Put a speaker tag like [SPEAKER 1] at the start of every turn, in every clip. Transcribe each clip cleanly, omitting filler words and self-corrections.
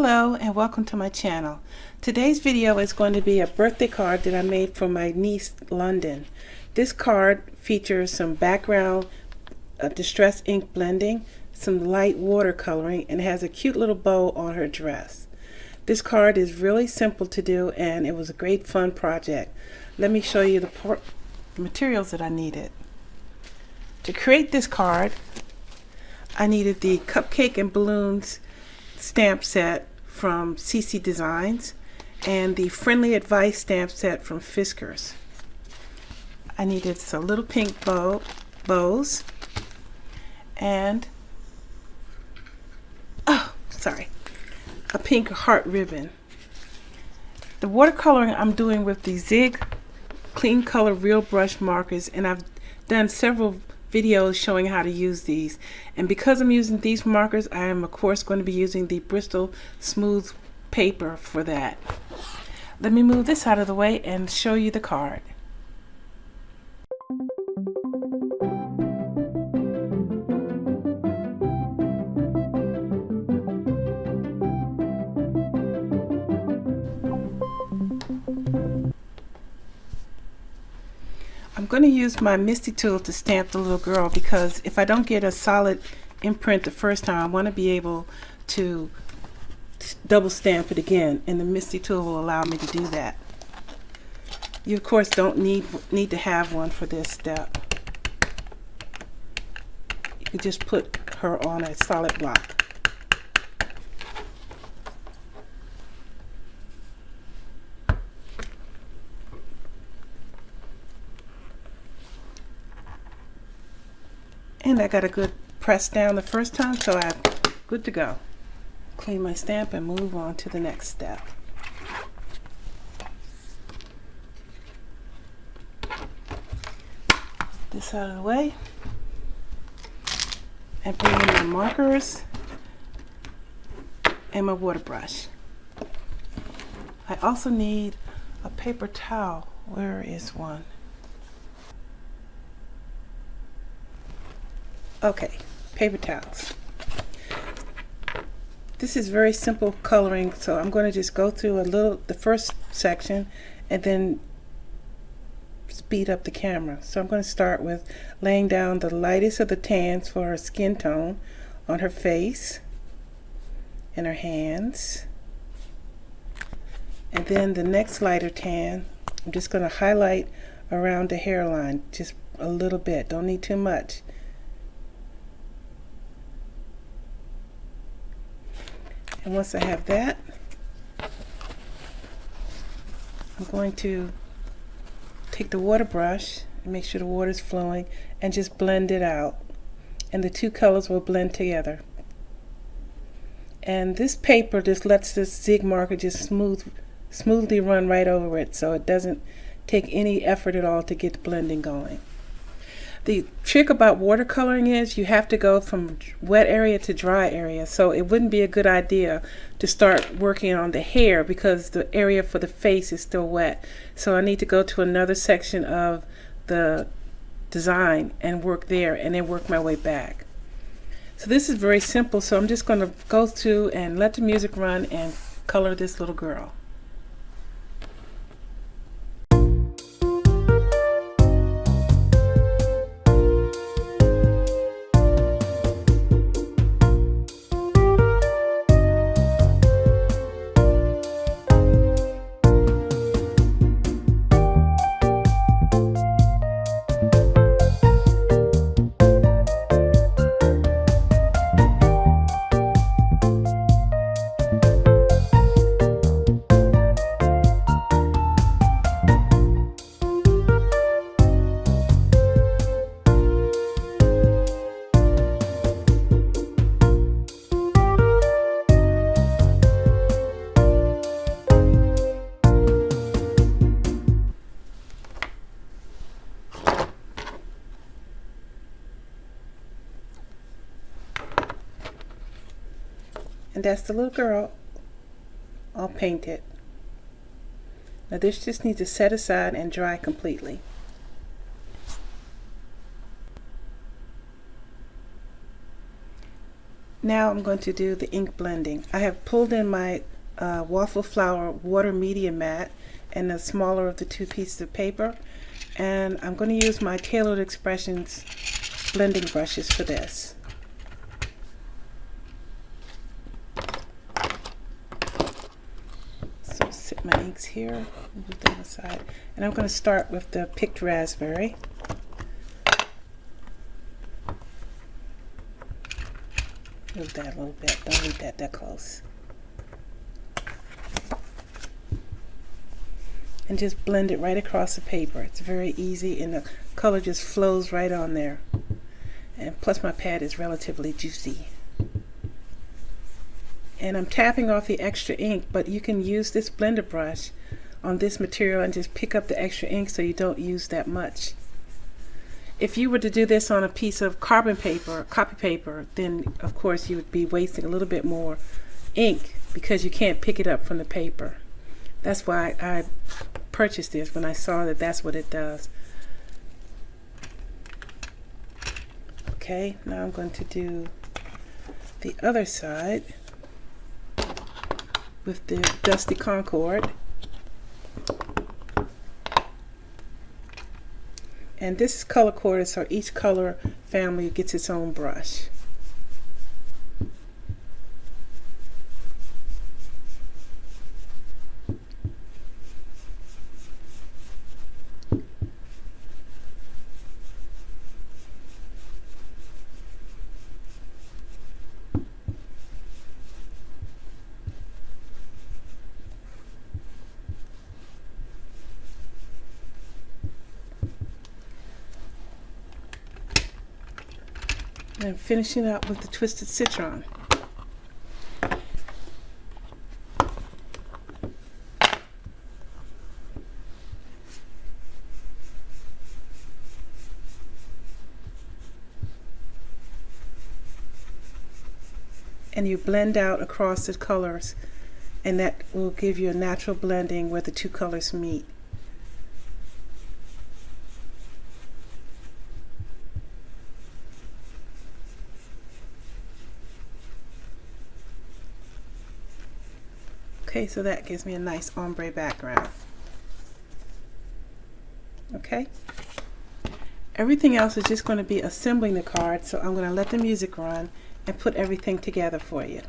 [SPEAKER 1] Hello and welcome to my channel. Today's video is going to be a birthday card that I made for my niece London. This card features some background distress ink blending, some light watercoloring, and has a cute little bow on her dress. This card is really simple to do and it was a great fun project. Let me show you the materials that I needed. To create this card, I needed the Cupcake and Balloons stamp set from CC Designs and the Friendly Advice stamp set from Fiskars. I needed some little pink bows and a pink heart ribbon. The watercoloring I'm doing with the Zig Clean Color Real Brush markers, and I've done several videos showing how to use these, and because I'm using these markers, I am of course going to be using the Bristol smooth paper for that. Let me move this out of the way and show you the card. I'm going to use my Misty tool to stamp the little girl because if I don't get a solid imprint the first time, I want to be able to double stamp it again, and the Misty tool will allow me to do that. You of course don't need to have one for this step. You can just put her on a solid block. And I got a good press down the first time, so I'm good to go. Clean my stamp and move on to the next step. This out of the way. And bring in my markers and my water brush. I also need a paper towel. Where is one? Okay, paper towels. This is very simple coloring, so I'm going to just go through the first section and then speed up the camera. So I'm going to start with laying down the lightest of the tans for her skin tone on her face and her hands. And then the next lighter tan, I'm just going to highlight around the hairline, just a little bit, don't need too much. And once I have that, I'm going to take the water brush and make sure the water is flowing and just blend it out. And the two colors will blend together. And this paper just lets this zig marker just smoothly run right over it, so it doesn't take any effort at all to get the blending going. The trick about watercoloring is you have to go from wet area to dry area, so it wouldn't be a good idea to start working on the hair because the area for the face is still wet. So I need to go to another section of the design and work there and then work my way back. So this is very simple, so I'm just going to go through and let the music run and color this little girl. And that's the little girl all painted. Now this just needs to set aside and dry completely. Now I'm going to do the ink blending. I have pulled in my waffle flower water media mat and the smaller of the two pieces of paper, and I'm going to use my Tailored Expressions blending brushes for this. So set my inks here, move them aside, and I'm going to start with the picked raspberry. Move that a little bit, don't leave that close. And just blend it right across the paper. It's very easy and the color just flows right on there. And plus my pad is relatively juicy. And I'm tapping off the extra ink, but you can use this blender brush on this material and just pick up the extra ink so you don't use that much. If you were to do this on a piece of carbon paper, copy paper, then of course you would be wasting a little bit more ink because you can't pick it up from the paper. That's why I purchased this, when I saw that that's what it does. Okay, now I'm going to do the other side with the Dusty Concord. And this is color coded, so each color family gets its own brush. And finishing up with the Twisted Citron. And you blend out across the colors, and that will give you a natural blending where the two colors meet. Okay, so that gives me a nice ombre background. Okay, everything else is just going to be assembling the card, so I'm going to let the music run and put everything together for you.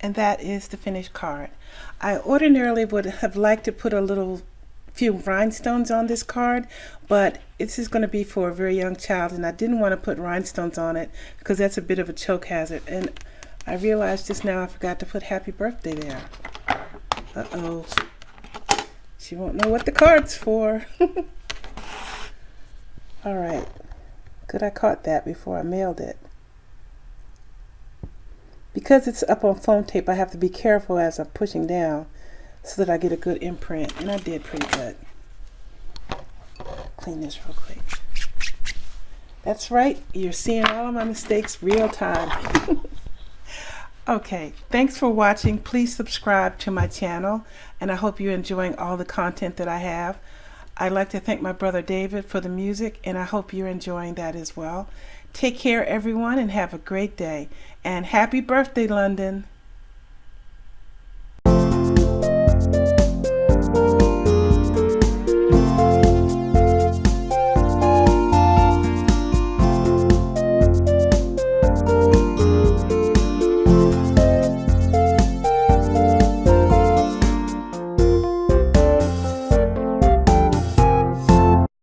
[SPEAKER 1] And that is the finished card. I ordinarily would have liked to put a few rhinestones on this card, but this is going to be for a very young child, and I didn't want to put rhinestones on it because that's a bit of a choke hazard. And I realized just now I forgot to put happy birthday there. Uh-oh. She won't know what the card's for. All right. Good, I caught that before I mailed it. Because it's up on foam tape, I have to be careful as I'm pushing down so that I get a good imprint, and I did pretty good. Clean this real quick. That's right, you're seeing all of my mistakes real time. Okay, thanks for watching. Please subscribe to my channel, and I hope you're enjoying all the content that I have. I'd like to thank my brother David for the music, and I hope you're enjoying that as well. Take care, everyone, and have a great day. And happy birthday, London.